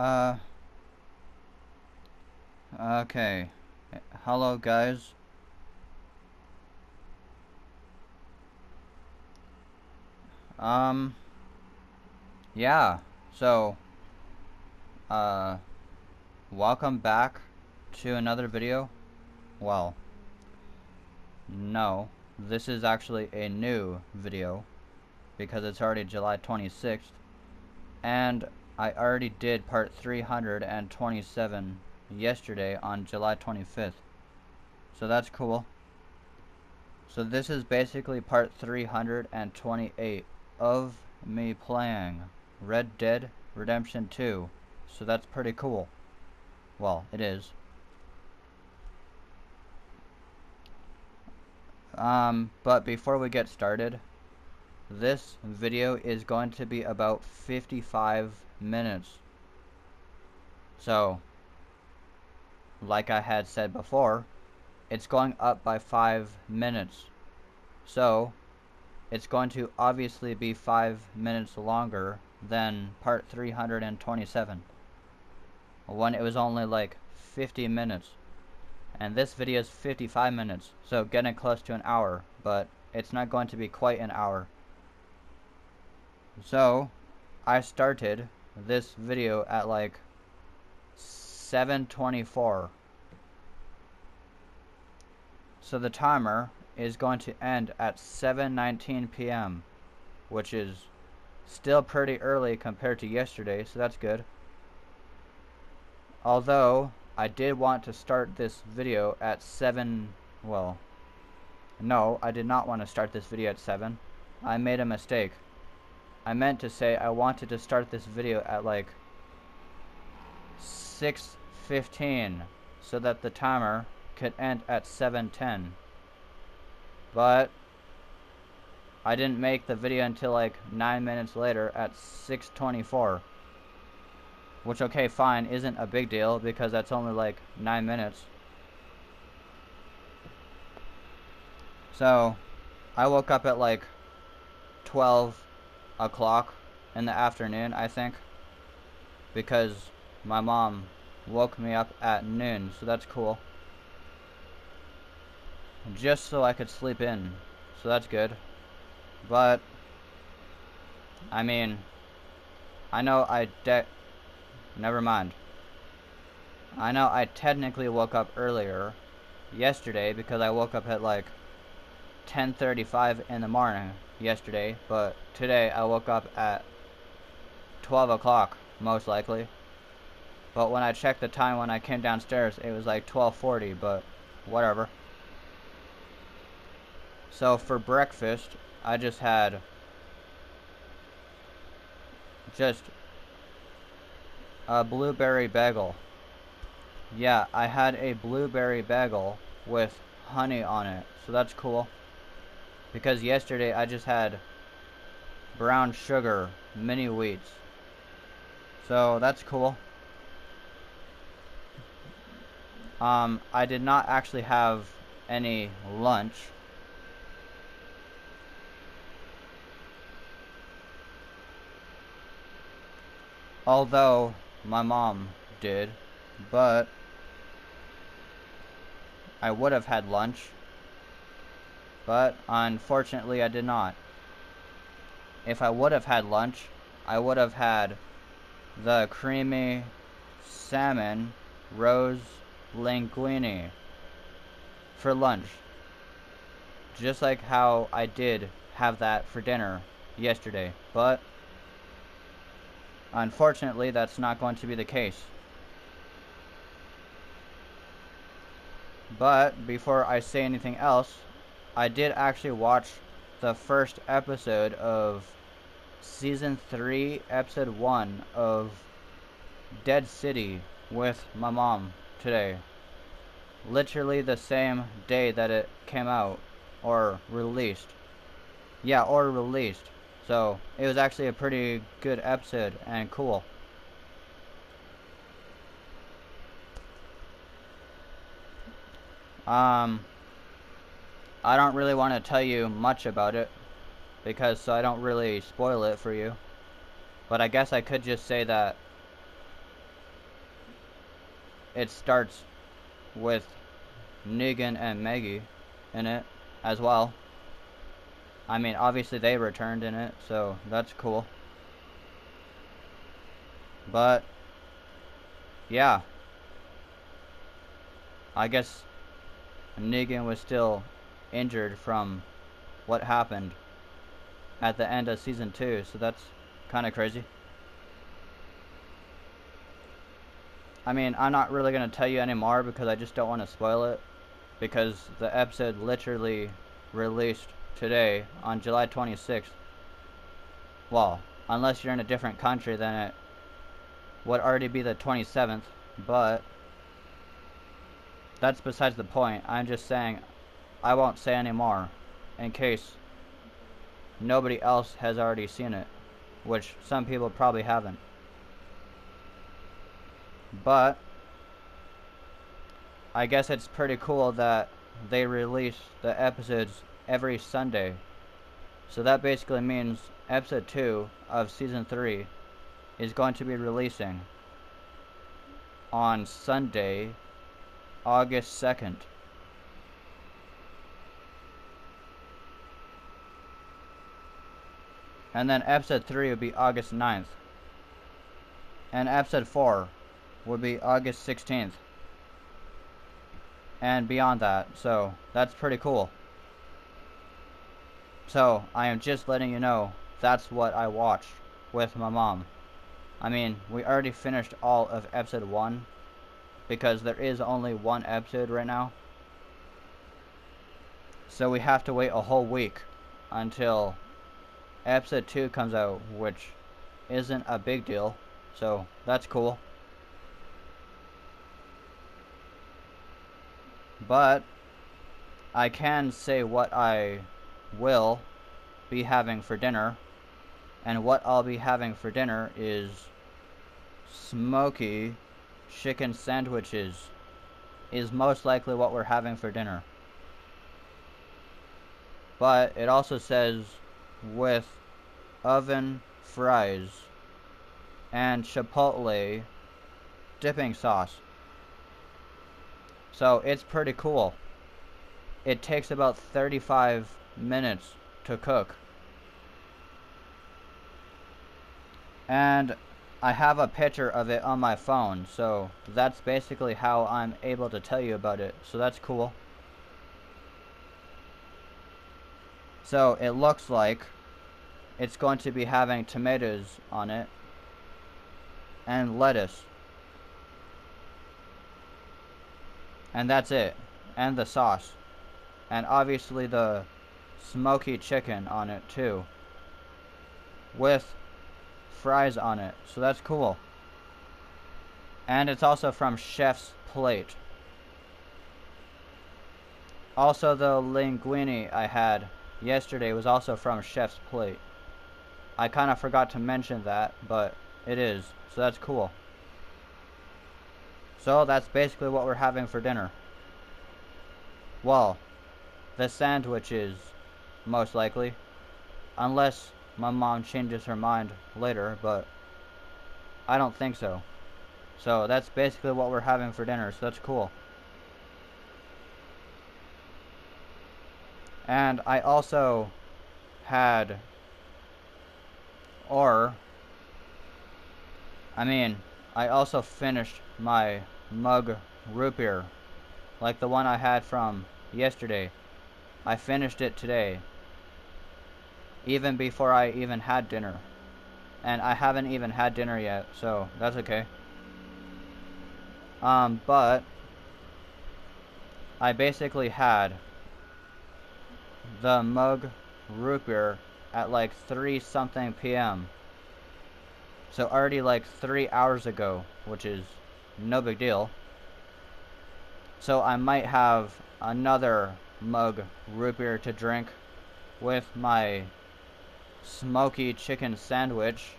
Uh, okay. Hello, guys. Um, yeah. So, uh, welcome back to another video. Well, no. This is actually a new video because it's already July 26th. And I already did part 327 yesterday on July 25th. So that's cool. So this is basically part 328 of me playing Red Dead Redemption 2. So that's pretty cool. Well, it is. But before we get started, this video is going to be about 55 minutes. So, like I had said before, it's going up by 5 minutes. So, it's going to obviously be 5 minutes longer than part 327 when it was only like 50 minutes. And this video is 55 minutes, so getting close to an hour, but it's not going to be quite an hour. So, I started this video at like 7:24. So the timer is going to end at 7:19 p.m., which is still pretty early compared to yesterday, so that's good. Although, I did want to start this video at 7, well, no, I did not want to start this video at 7. I made a mistake. I meant to say I wanted to start this video at like 6:15 so that the timer could end at 7:10. But I didn't make the video until like 9 minutes later at 6:24. Which, okay, fine, isn't a big deal because that's only like 9 minutes. So, I woke up at like 12 o'clock in the afternoon, I think. Because my mom woke me up at noon, so that's cool. Just so I could sleep in, so that's good. But, I mean, I know never mind. I know I technically woke up earlier yesterday because I woke up at like 10:35 in the morning yesterday, but today I woke up at 12 o'clock, most likely. But when I checked the time when I came downstairs, it was like 12:40, but whatever. So for breakfast, I just had a blueberry bagel. Yeah, I had a blueberry bagel with honey on it, so that's cool. Because yesterday I just had brown sugar mini wheats. So that's cool. I did not actually have any lunch. Although my mom did, but I would have had lunch. But unfortunately I did not. If I would have had lunch, I would have had the creamy salmon rose linguine for lunch. Just like how I did have that for dinner yesterday. But unfortunately, that's not going to be the case. But before I say anything else, I did actually watch the first episode of Season 3, Episode 1 of Dead City with my mom today. Literally the same day that it came out, or released. Yeah, or released. So, it was actually a pretty good episode and cool. I don't really want to tell you much about it, because so I don't really spoil it for you. But I guess I could just say that it starts with Negan and Maggie in it as well. I mean, obviously they returned in it, so that's cool. But yeah, I guess Negan was still injured from what happened at the end of season 2, so that's kind of crazy. I mean, I'm not really going to tell you anymore because I just don't want to spoil it, because the episode literally released today on July 26th. Well, unless you're in a different country, then it would already be the 27th, but that's besides the point. I'm just saying I won't say anymore in case nobody else has already seen it, which some people probably haven't. But I guess it's pretty cool that they release the episodes every Sunday. So that basically means episode 2 of season 3 is going to be releasing on Sunday, August 2nd. And then episode 3 would be August 9th. And episode 4 would be August 16th. And beyond that. So that's pretty cool. So I am just letting you know that's what I watched with my mom. I mean, we already finished all of episode 1 because there is only one episode right now. So we have to wait a whole week until episode 2 comes out, which isn't a big deal. So that's cool. But I can say what I will be having for dinner. And what I'll be having for dinner is smoky chicken sandwiches. Is most likely what we're having for dinner. But it also says with oven fries and chipotle dipping sauce. So it's pretty cool. It takes about 35 minutes to cook. And I have a picture of it on my phone, so that's basically how I'm able to tell you about it. So that's cool. So it looks like it's going to be having tomatoes on it and lettuce. And that's it. And the sauce. And obviously the smoky chicken on it too. With fries on it. So that's cool. And it's also from Chef's Plate. Also the linguine I had yesterday was also from Chef's Plate. I kind of forgot to mention that, but it is. So that's cool. So that's basically what we're having for dinner. Well, the sandwiches, most likely. Unless my mom changes her mind later, but I don't think so. So that's basically what we're having for dinner, so that's cool. And I also had, I also finished my mug root beer, like the one I had from yesterday. I finished it today, even before I even had dinner. And I haven't even had dinner yet, so that's okay. But I basically had the mug root beer at like 3 something p.m. So already like 3 hours ago, which is no big deal. So I might have another mug root beer to drink with my smoky chicken sandwich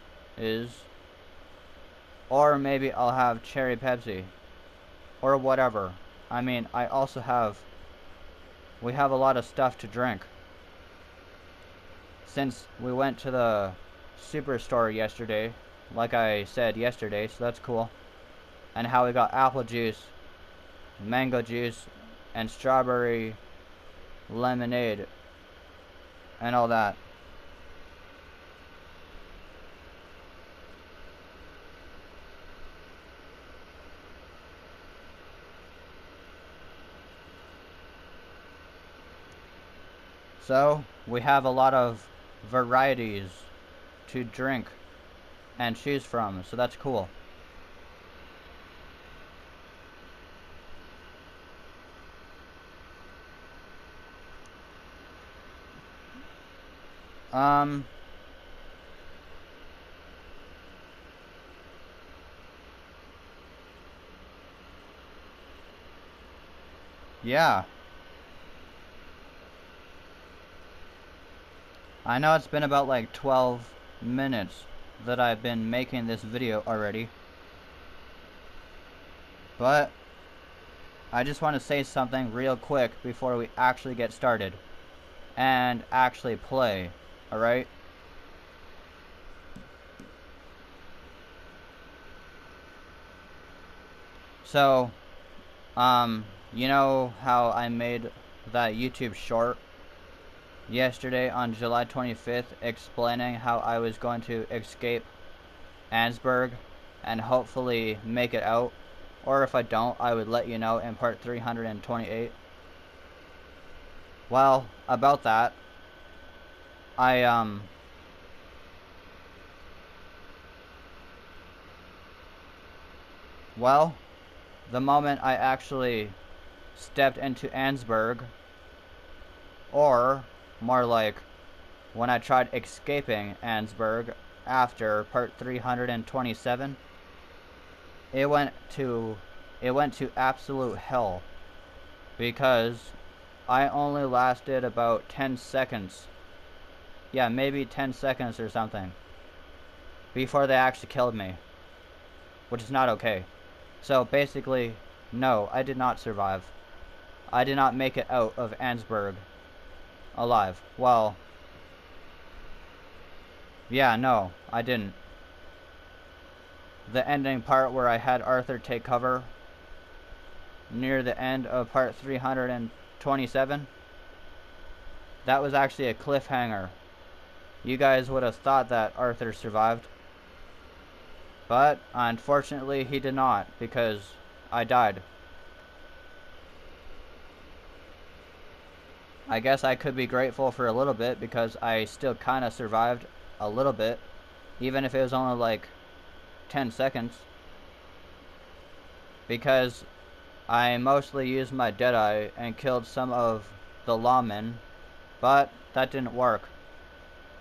or maybe I'll have cherry Pepsi or whatever. I mean, we have a lot of stuff to drink. Since we went to the superstore yesterday, like I said yesterday, so that's cool. and how we got apple juice, mango juice, and strawberry lemonade, and all that. So, we have a lot of varieties to drink and choose from, so that's cool. Um, yeah. I know it's been about like 12 minutes that I've been making this video already. But I just want to say something real quick before we actually get started and actually play, alright? So, you know how I made that YouTube short yesterday on July 25th explaining how I was going to escape Ansburg and hopefully make it out, or if I don't, I would let you know in part 328. Well, about that, well, the moment I actually stepped into Ansburg, or more like when I tried escaping Ansburg after part 327, it went to absolute hell, because I only lasted about 10 seconds. Yeah, maybe 10 seconds or something before they actually killed me, which is not okay. So basically, no, I did not survive. I did not make it out of Ansburg alive. Well, yeah, no, I didn't. The ending part where I had Arthur take cover near the end of part 327, that was actually a cliffhanger. You guys would have thought that Arthur survived, but unfortunately he did not, because I died. I guess I could be grateful for a little bit, because I still kind of survived a little bit, even if it was only like 10 seconds, because I mostly used my Deadeye and killed some of the lawmen, but that didn't work.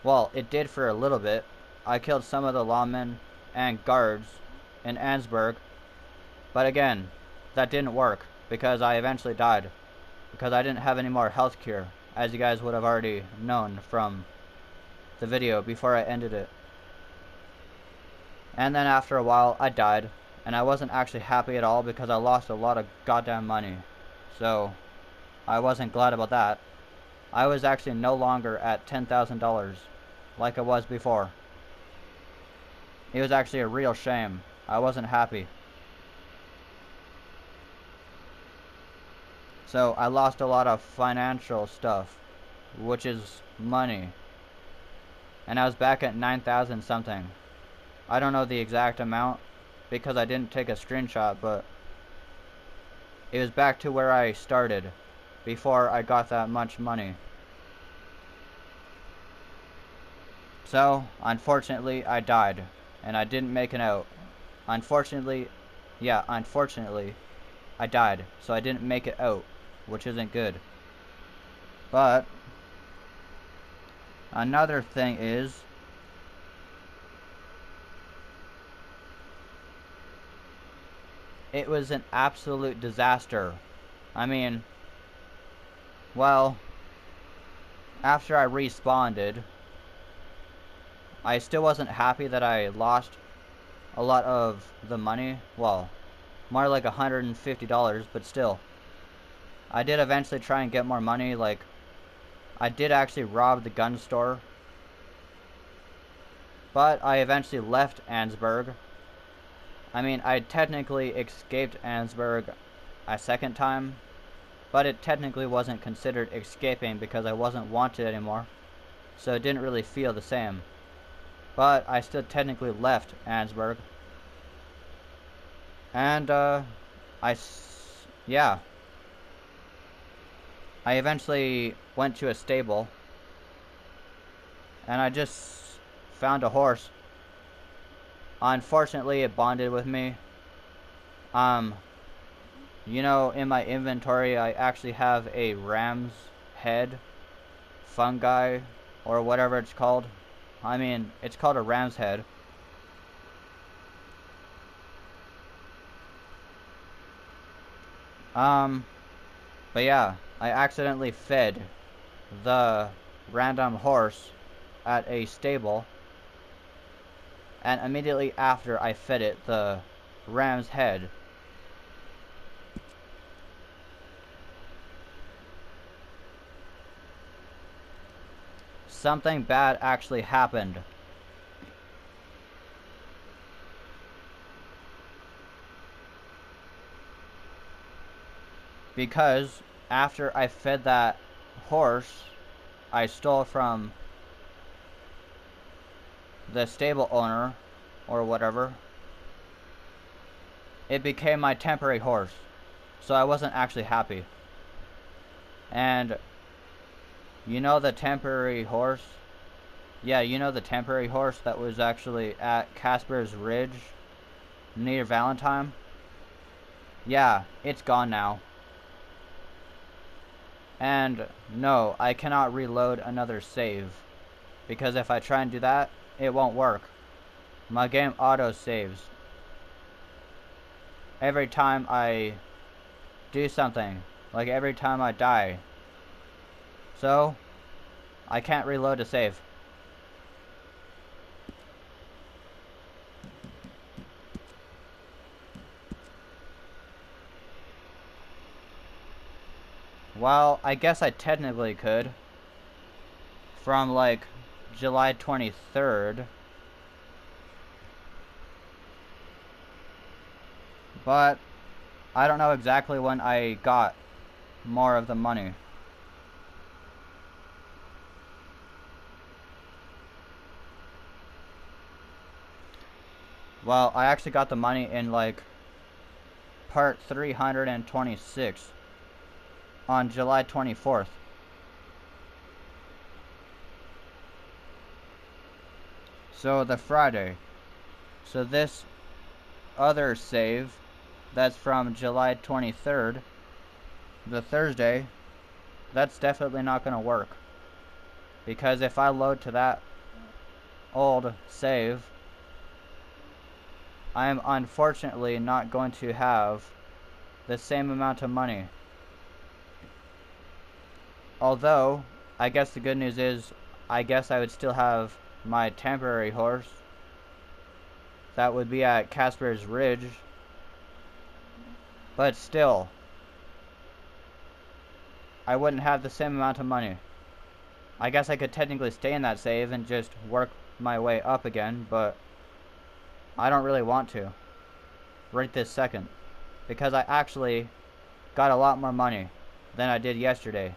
Well, it did for a little bit. I killed some of the lawmen and guards in Ansburg, but again, that didn't work, because I eventually died, because I didn't have any more health cure, as you guys would have already known from the video before I ended it. And then after a while, I died, and I wasn't actually happy at all, because I lost a lot of goddamn money. So, I wasn't glad about that. I was actually no longer at $10,000 like I was before. It was actually a real shame. I wasn't happy. So I lost a lot of financial stuff, which is money. And I was back at 9,000 something. I don't know the exact amount because I didn't take a screenshot, but it was back to where I started before I got that much money. So, unfortunately, I died, and I didn't make it out. Unfortunately, I died, so I didn't make it out, which isn't good. But another thing is, it was an absolute disaster. I mean, well, after I respawned, I still wasn't happy that I lost a lot of the money. Well, more like $150, but still. I did eventually try and get more money. Like, I did actually rob the gun store, but I eventually left Ansburg. I mean, I technically escaped Ansburg a second time, but it technically wasn't considered escaping because I wasn't wanted anymore, so it didn't really feel the same. But I still technically left Ansburg. And, yeah. I eventually went to a stable, and I just found a horse. Unfortunately, it bonded with me. You know, in my inventory, I actually have a ram's head fungi, or whatever it's called. I mean, it's called a ram's head. But yeah, I accidentally fed the random horse at a stable, and immediately after I fed it the ram's head, something bad actually happened. Because after I fed that horse I stole from the stable owner or whatever, it became my temporary horse. So I wasn't actually happy. And you know the temporary horse? Yeah, you know the temporary horse that was actually at Casper's Ridge near Valentine? Yeah, it's gone now. And no, I cannot reload another save. Because if I try and do that, it won't work. My game auto saves every time I do something, like every time I die. So, I can't reload a save. Well, I guess I technically could. From like July 23rd. But I don't know exactly when I got more of the money. Well, I actually got the money in like part 326 on July 24th. So the Friday. So this other save that's from July 23rd, the Thursday, that's definitely not going to work. Because if I load to that old save, I am unfortunately not going to have the same amount of money. Although, I guess the good news is, I guess I would still have my temporary horse. That would be at Casper's Ridge. But still, I wouldn't have the same amount of money. I guess I could technically stay in that save and just work my way up again, but I don't really want to right this second, because I actually got a lot more money than I did yesterday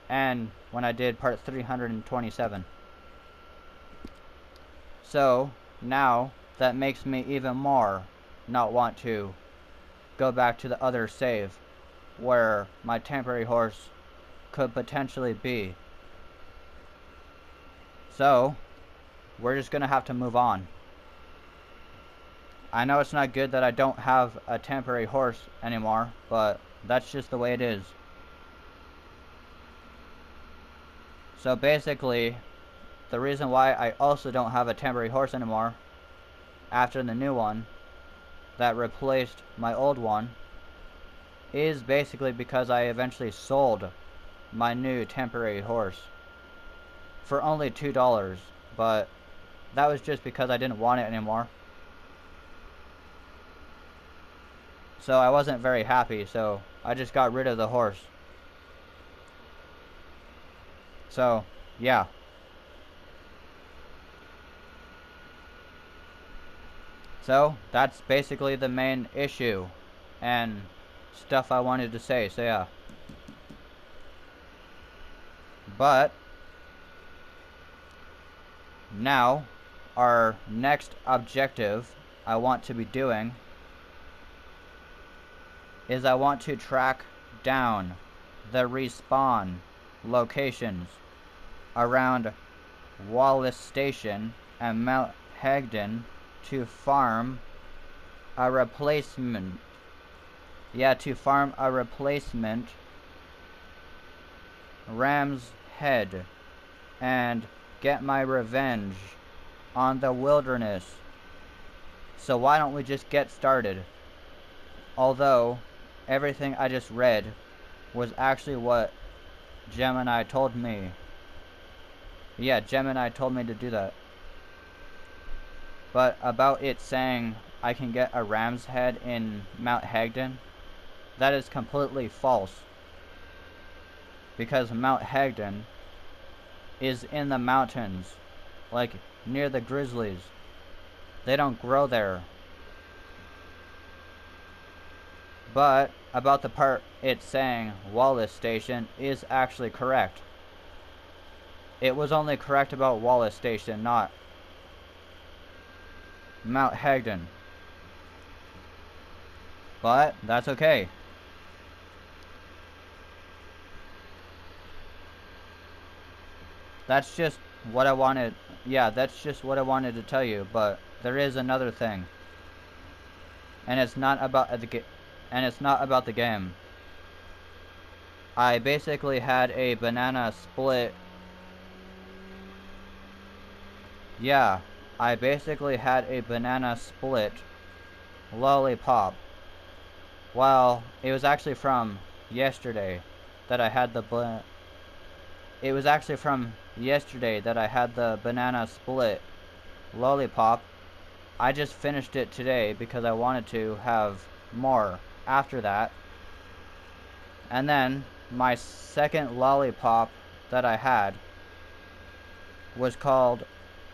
and when I did part 327. So now that makes me even more not want to go back to the other save where my temporary horse could potentially be. So we're just gonna have to move on. I know it's not good that I don't have a temporary horse anymore, but that's just the way it is. So basically, the reason why I also don't have a temporary horse anymore after the new one that replaced my old one is basically because I eventually sold my new temporary horse for only $2, but that was just because I didn't want it anymore. So I wasn't very happy, so I just got rid of the horse. So, yeah. So that's basically the main issue and stuff I wanted to say. So yeah. But now our next objective I want to be doing is I want to track down the respawn locations around Wallace Station and Mount Hagden to farm a replacement. Yeah, to farm a replacement Ram's Head and get my revenge on the wilderness. So why don't we just get started? Although everything I just read was actually what Gemini told me. Yeah, Gemini told me to do that. But about it saying I can get a ram's head in Mount Hagden, that is completely false. Because Mount Hagden is in the mountains, like near the Grizzlies. They don't grow there. But about the part it's saying Wallace Station is actually correct. It was only correct about Wallace Station, not Mount Hagden. But that's okay. That's just what I wanted. Yeah, that's just what I wanted to tell you. But there is another thing, and it's not about the game. I basically had a banana split. Yeah, I basically had a banana split lollipop. Well, it was actually from yesterday that I had the It was actually from yesterday that I had the banana split lollipop. I just finished it today because I wanted to have more after that. And then my second lollipop that I had was called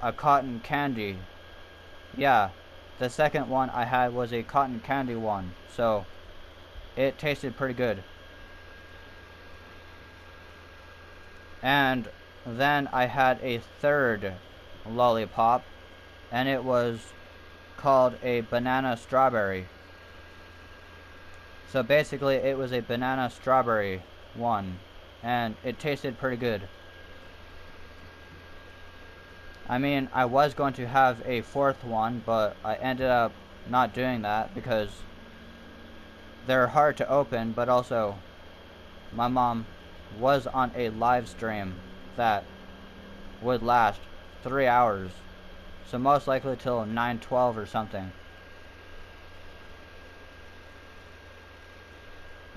a cotton candy. Yeah, the second one I had was a cotton candy one, so it tasted pretty good. And then I had a third lollipop, and it was called a banana strawberry. So basically it was a banana strawberry one, and it tasted pretty good. I mean, I was going to have a fourth one, but I ended up not doing that because they're hard to open, but also my mom was on a live stream that would last 3 hours, so most likely till 9:12 or something.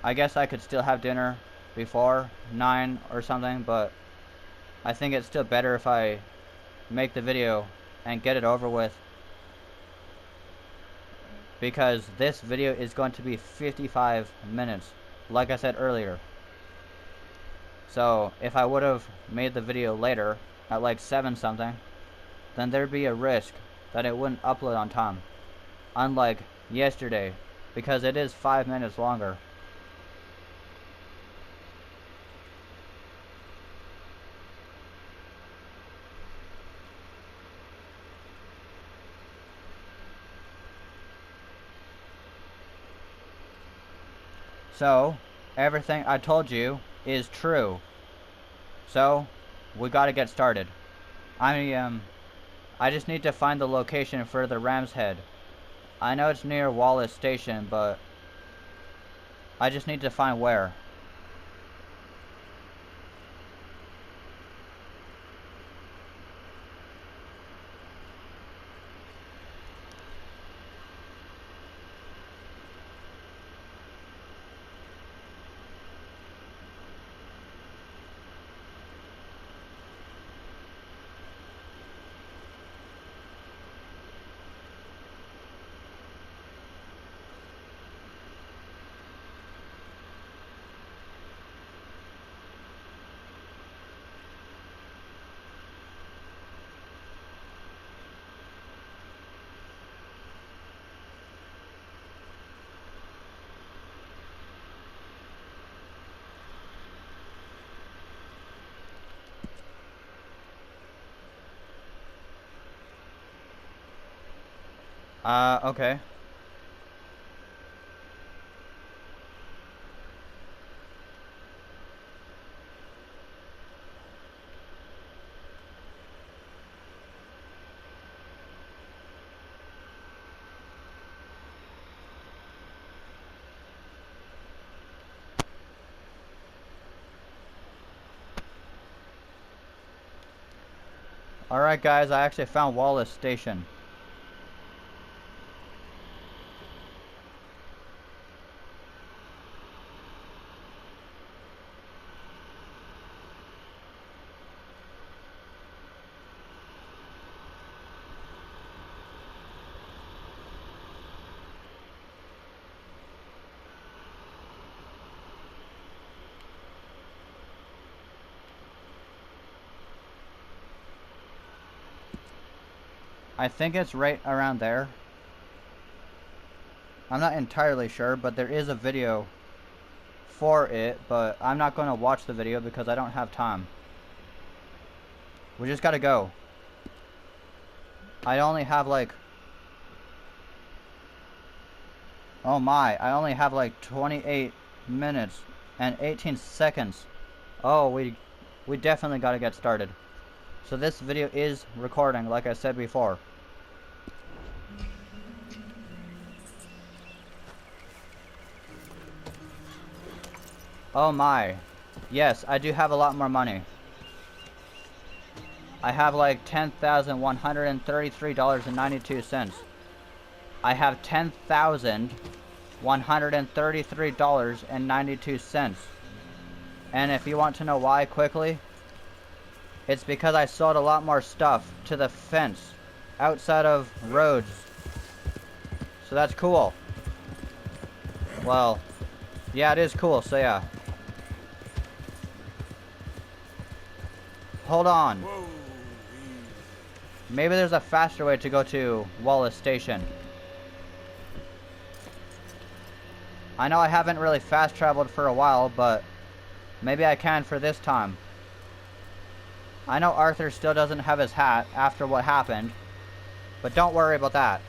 I guess I could still have dinner before 9 or something, but I think it's still better if I make the video and get it over with, because this video is going to be 55 minutes, like I said earlier. So if I would have made the video later at like 7 something, then there'd be a risk that it wouldn't upload on time, unlike yesterday, because it is 5 minutes longer. So everything I told you is true. So we gotta get started. I just need to find the location for the Ram's Head. I know it's near Wallace Station, but I just need to find where. Okay. Alright guys, I actually found Wallace Station. I think it's right around there. I'm not entirely sure, but there is a video for it, but I'm not going to watch the video because I don't have time. We just gotta go. I only have like... Oh my, I only have like 28 minutes and 18 seconds. Oh, we definitely gotta get started. So this video is recording, like I said before. Oh my. Yes, I do have a lot more money. I have like $10,133.92. I have $10,133.92. And if you want to know why quickly, it's because I sold a lot more stuff to the fence outside of roads. So that's cool. Well, yeah, it is cool, so yeah. Hold on. Maybe there's a faster way to go to Wallace Station. I know I haven't really fast traveled for a while, but maybe I can for this time. I know Arthur still doesn't have his hat after what happened, but don't worry about that.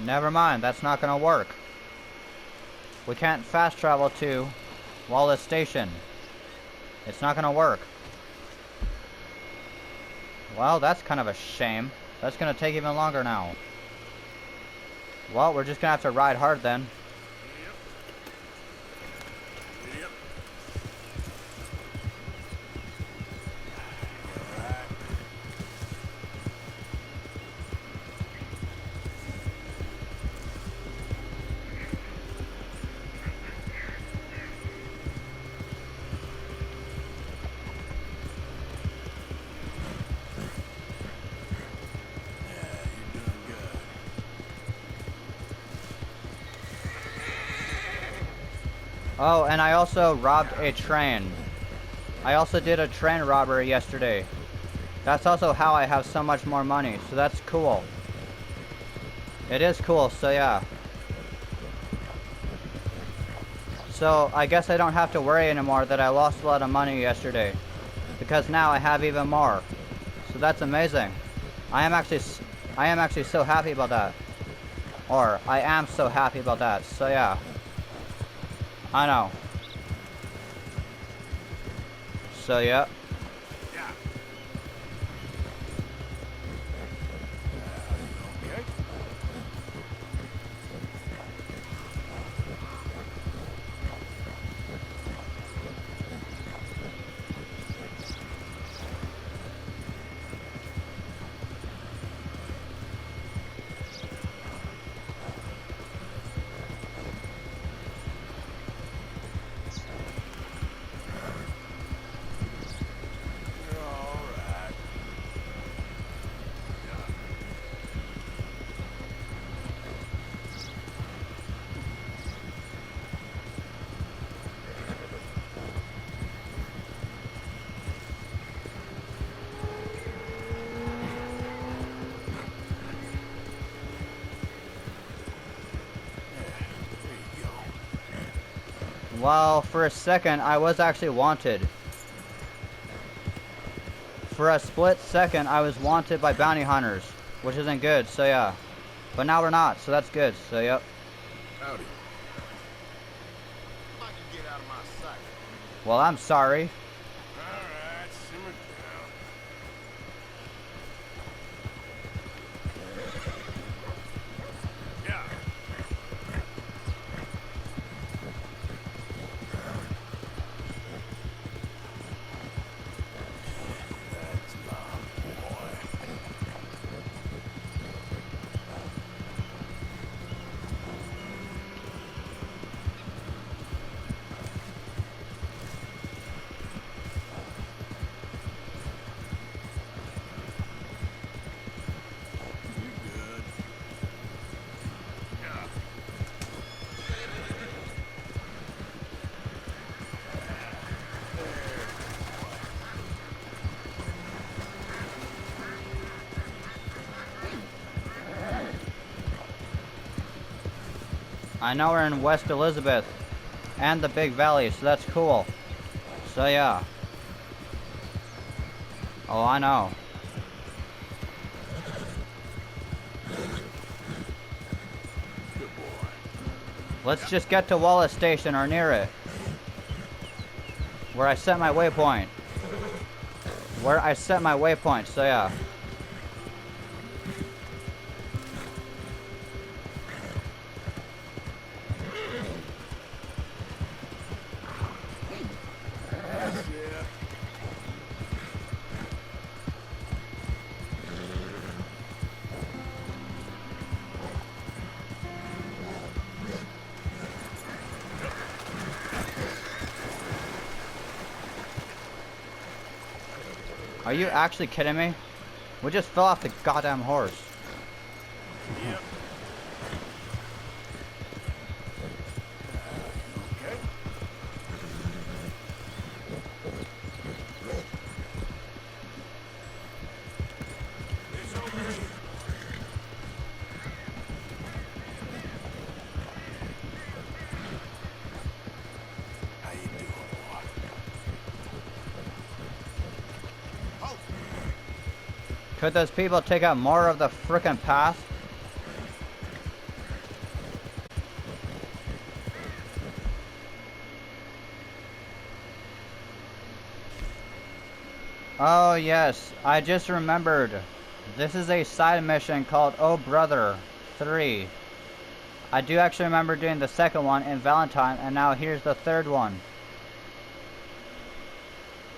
Never mind, that's not gonna work. We can't fast travel to Wallace Station. It's not gonna work. Well, that's kind of a shame. That's gonna take even longer now. Well, we're just gonna have to ride hard then. Oh, and I also robbed a train. I also did a train robbery yesterday. That's also how I have so much more money, so that's cool. It is cool, so yeah. So I guess I don't have to worry anymore that I lost a lot of money yesterday, because now I have even more. So that's amazing. I am actually so happy about that. Or I am so happy about that. So yeah. I know. So, yeah. Yeah. Okay. You're all right. There you go. Well, for a second, I was actually wanted. For a split second, I was wanted by bounty hunters, which isn't good, so yeah. But now we're not, so that's good, so yep. Howdy. I can get out of my sight. Well, I'm sorry. All right, simmer down. Yeah. That's my boy. You're good. Yeah. I know we're in West Elizabeth and the Big Valley, so that's cool. So yeah. Oh, I know. Good boy. Let's just get to Wallace Station or near it. Where I set my waypoint. Where I set my waypoint, so yeah. That's it. Are you actually kidding me? We just fell off the goddamn horse. Yep. Okay. It's over here. How you doing, boy? Oh, Could those people take out more of the frickin' path? Oh yes, I just remembered. This is a side mission called Oh Brother 3. I do actually remember doing the second one in Valentine, and now here's the third one.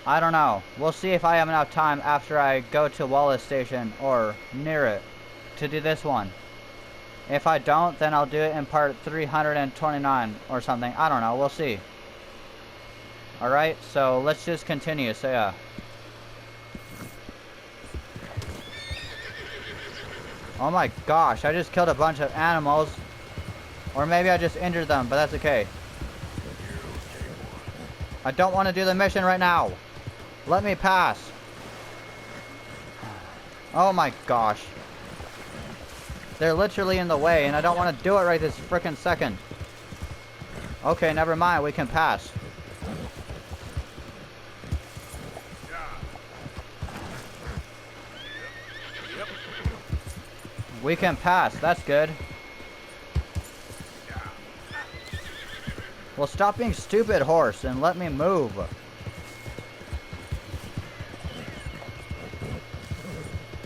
I don't know. We'll see if I have enough time after I go to Wallace Station or near it to do this one. If I don't, then I'll do it in part 329 or something. I don't know. We'll see. Alright, so let's just continue. So yeah. Oh my gosh, I just killed a bunch of animals. Or maybe I just injured them, but that's okay. I don't want to do the mission right now. Let me pass. Oh my gosh. They're literally in the way, and I don't want to do it right this frickin' second. Okay, never mind. We can pass. yep. We can pass. That's good. Well, stop being stupid, horse, and let me move.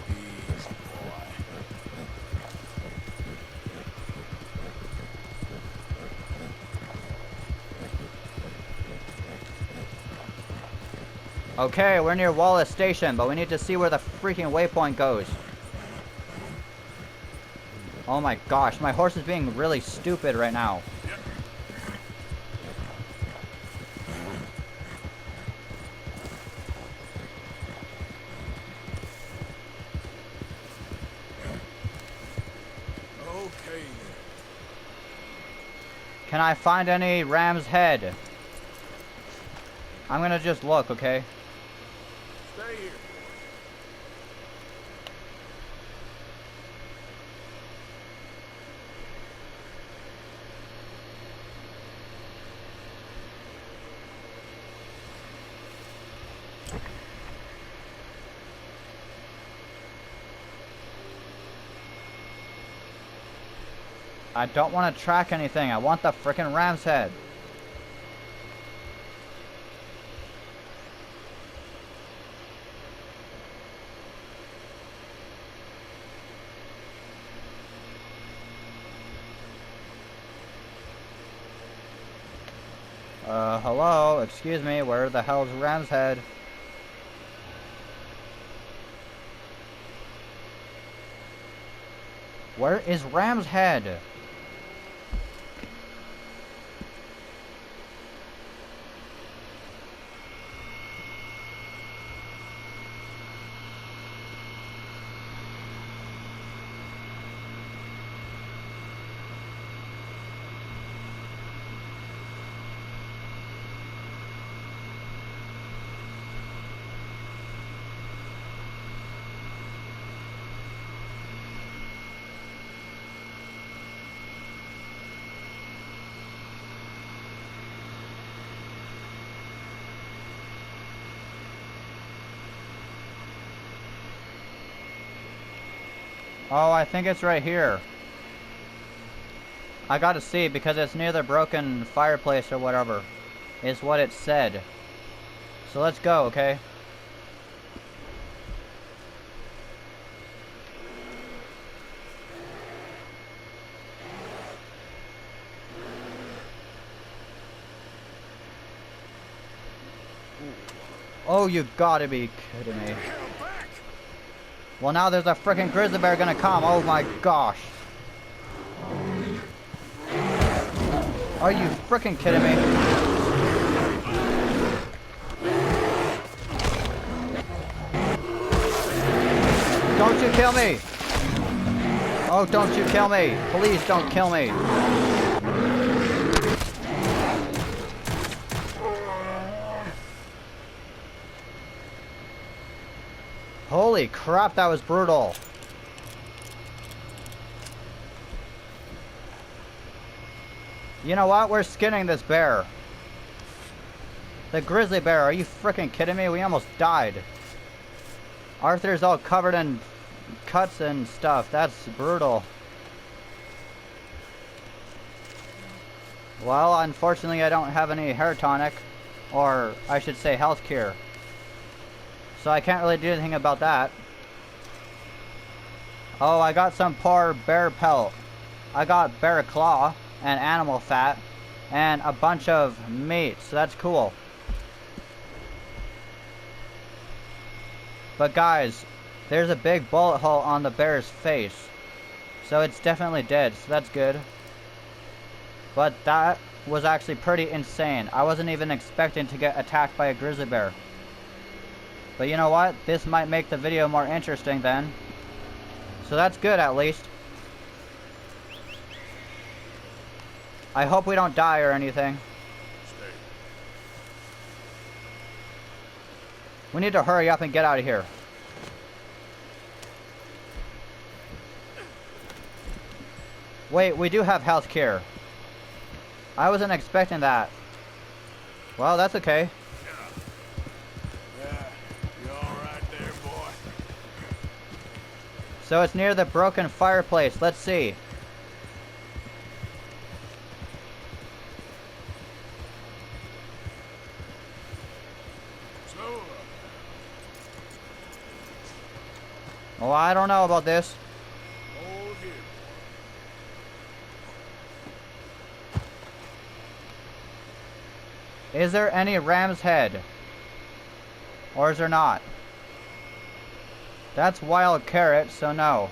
Easy, boy. Okay, we're near Wallace Station, but we need to see where the freaking waypoint goes. Oh my gosh, my horse is being really stupid right now. Yep. Okay. Can I find any ram's head? I'm gonna just look, okay? Stay here. I don't want to track anything. I want the frickin' ram's head. Hello? Excuse me, where the hell's ram's head? Where is ram's head? Oh, I think it's right here. I gotta see because it's near the broken fireplace or whatever, is what it said. So let's go, okay? Oh, you gotta be kidding me. Hell back. Well, now there's a freaking grizzly bear gonna come. Oh my gosh. Are you freaking kidding me? Don't you kill me! Oh, don't you kill me! Please don't kill me! Holy crap, that was brutal. You know what? We're skinning this bear. The grizzly bear, are you freaking kidding me? We almost died. Arthur's all covered in cuts and stuff. That's brutal. Well, unfortunately I don't have any hair tonic. Or, I should say, health cure. So I can't really do anything about that. Oh, I got some poor bear pelt. I got bear claw and animal fat and a bunch of meat, so that's cool. But guys, there's a big bullet hole on the bear's face. So it's definitely dead, so that's good. But that was actually pretty insane. I wasn't even expecting to get attacked by a grizzly bear. But you know what? This might make the video more interesting then. So that's good at least. I hope we don't die or anything. Stay. We need to hurry up and get out of here. Wait, we do have health care. I wasn't expecting that. Well, that's okay. Yeah, you all right there, boy? So it's near the broken fireplace. Let's see. Oh, I don't know about this. Hold here, Is there any ram's head? Or is there not? That's wild carrot, so no.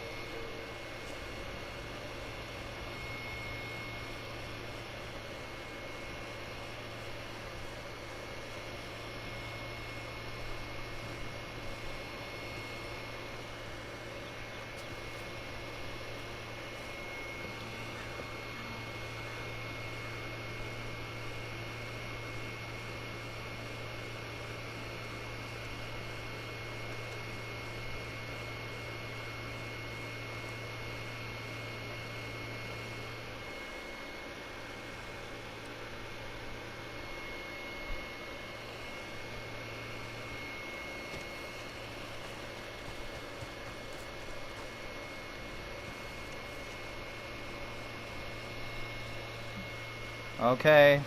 Okay.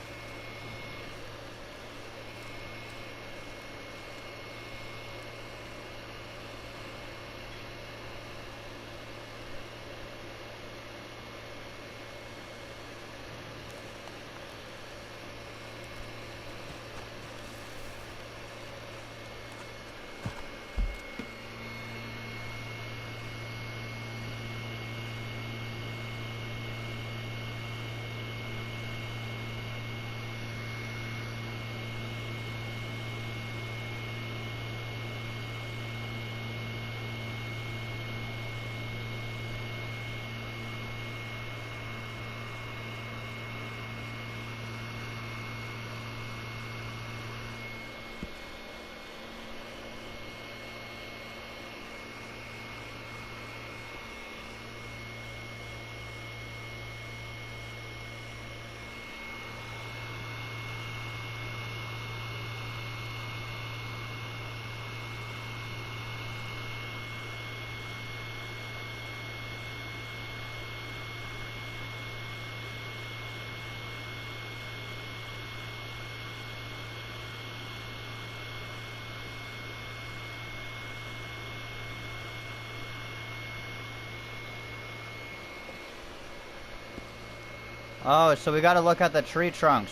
Oh, so we gotta look at the tree trunks.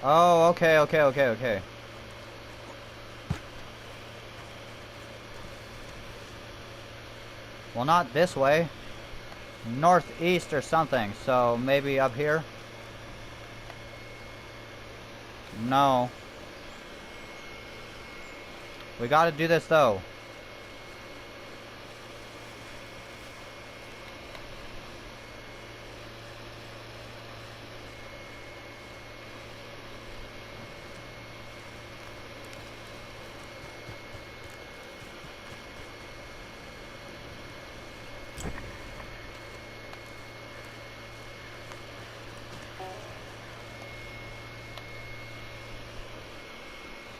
Oh, okay. Well, not this way. Northeast or something, so maybe up here? No. We gotta do this though.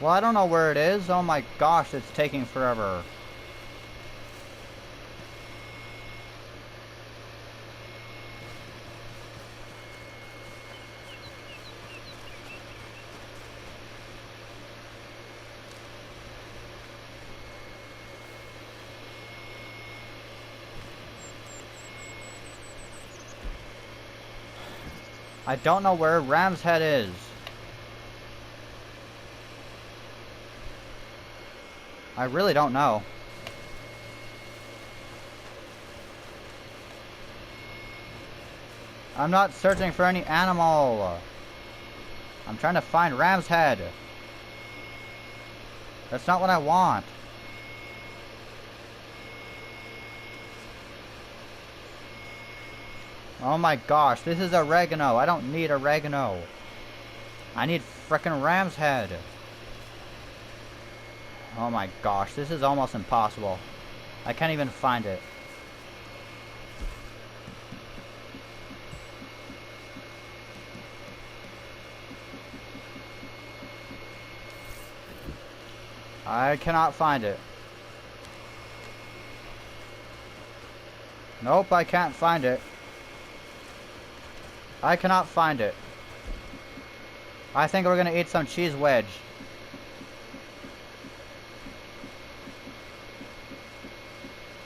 Well, I don't know where it is. Oh my gosh, it's taking forever. I don't know where Ram's Head is. I really don't know. I'm not searching for any animal. I'm trying to find Ram's Head. That's not what I want. Oh my gosh, this is oregano. I don't need oregano. I need frickin' Ram's Head. Oh my gosh, this is almost impossible. I can't even find it. I cannot find it. Nope, I can't find it. I cannot find it. I think we're gonna eat some cheese wedge.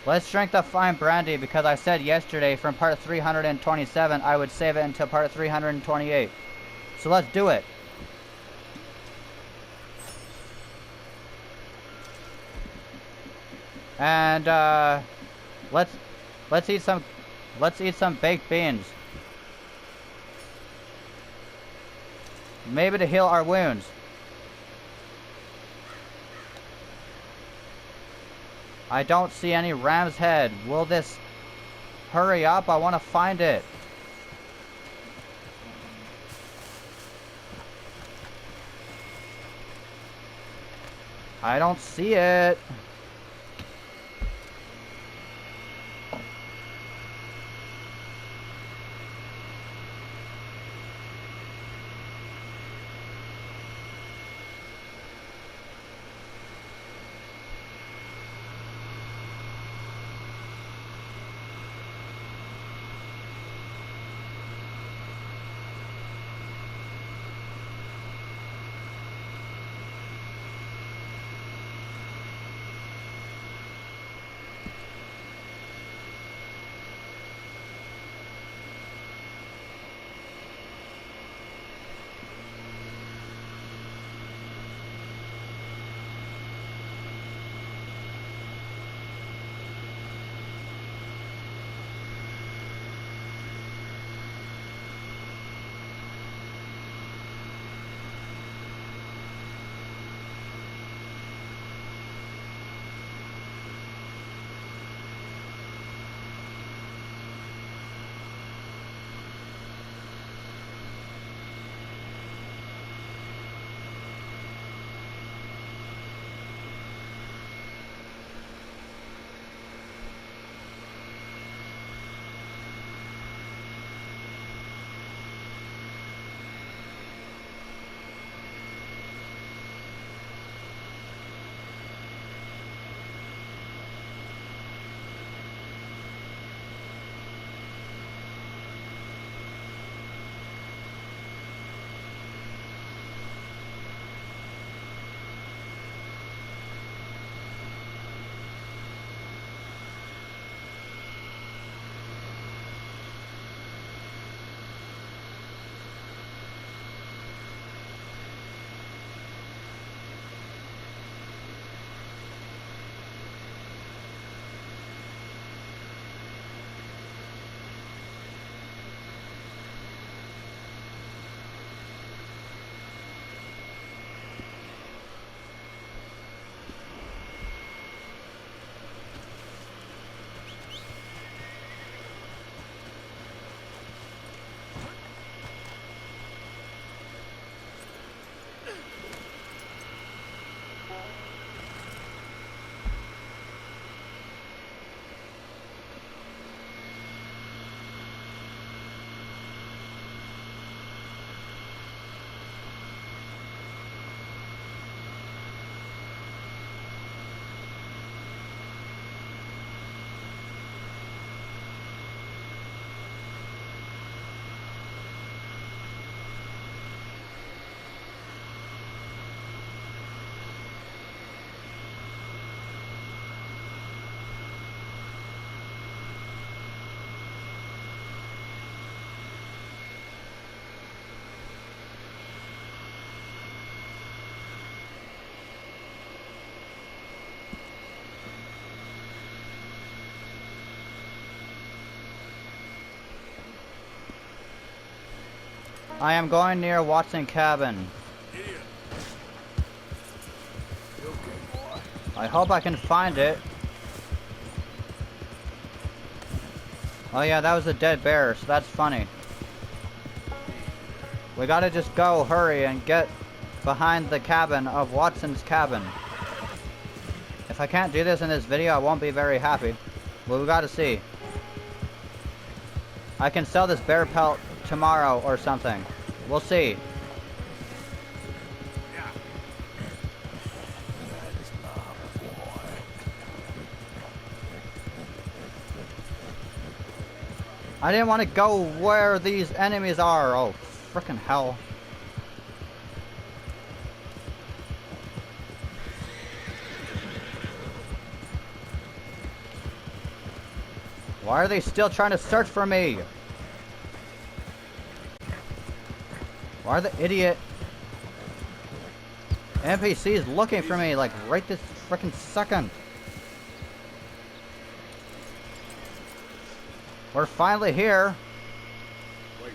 Let's drink the fine brandy because I said yesterday from part 327 I would save it until part 328. So let's do it. And let's eat some baked beans. Maybe to heal our wounds. I don't see any ram's head. Will this hurry up? I want to find it. I don't see it. I am going near Watson cabin. Idiot. You okay, boy? I hope I can find it. Oh yeah, that was a dead bear, so that's funny. We gotta just go, hurry, and get behind the cabin of Watson's cabin. If I can't do this in this video, I won't be very happy. Well, we gotta see. I can sell this bear pelt tomorrow or something. We'll see. Yeah. That is my boy. I didn't want to go where these enemies are. Oh, frickin' hell. Why are they still trying to search for me? Why are the idiot NPCs looking for me like right this frickin' second? We're finally here. Wait.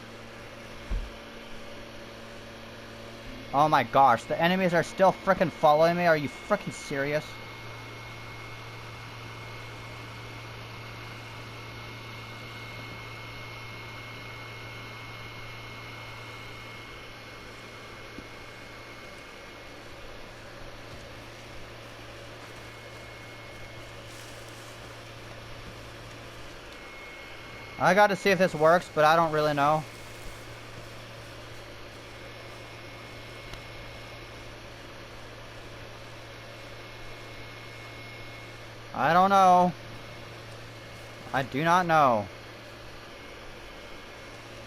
Oh my gosh, the enemies are still frickin' following me. Are you frickin' serious? I got to see if this works, but I don't really know. I don't know. I do not know.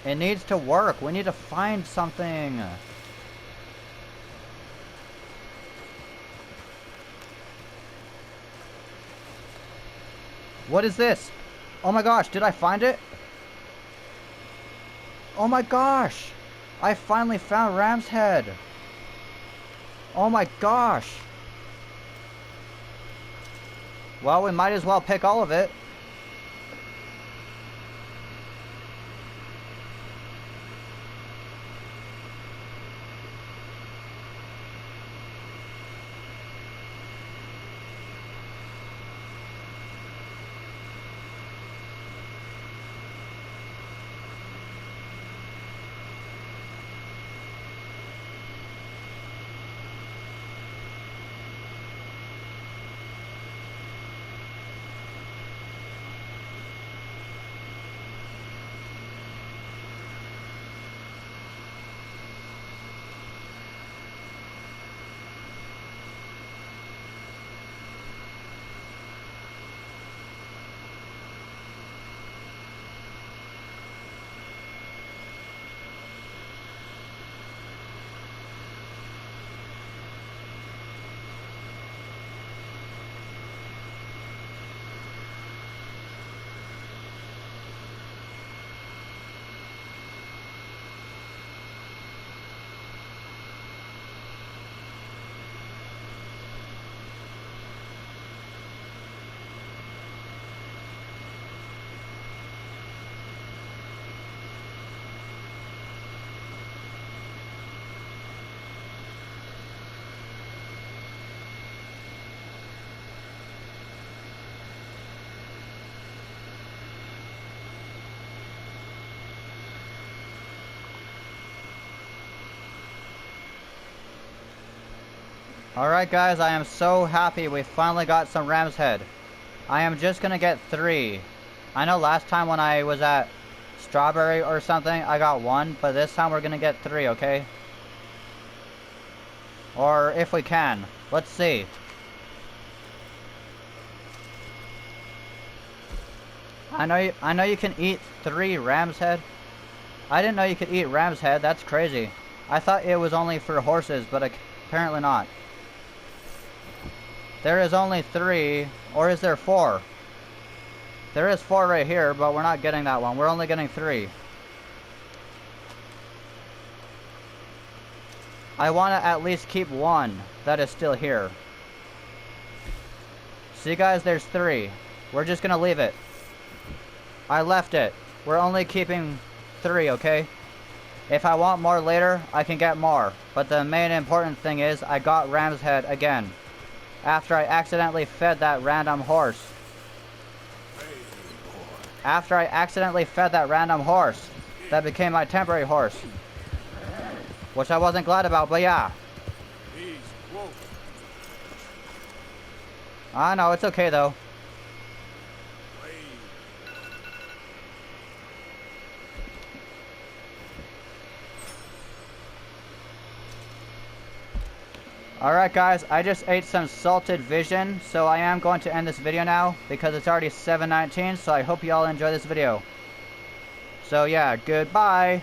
It needs to work. We need to find something. What is this? Oh my gosh, did I find it? Oh my gosh! I finally found Ram's Head! Oh my gosh! Well, we might as well pick all of it. Alright guys, I am so happy we finally got some Ram's Head. I am just gonna get 3. I know last time when I was at Strawberry or something, I got 1, but this time we're gonna get 3, okay? Or if we can. Let's see. I know you can eat 3 Ram's Head. I didn't know you could eat Ram's Head, that's crazy. I thought it was only for horses, but apparently not. There is only 3, or is there 4? There is 4 right here, but we're not getting that one. We're only getting 3. I want to at least keep 1 that is still here. See guys, there's 3. We're just gonna leave it. I left it. We're only keeping 3, okay? If I want more later, I can get more. But the main important thing is I got Ram's Head again. After I accidentally fed that random horse. After I accidentally fed that random horse. That became my temporary horse. Which I wasn't glad about, but yeah. I know, it's okay though. Alright guys, I just ate some salted vision, so I am going to end this video now, because it's already 7:19, so I hope you all enjoy this video. So yeah, goodbye!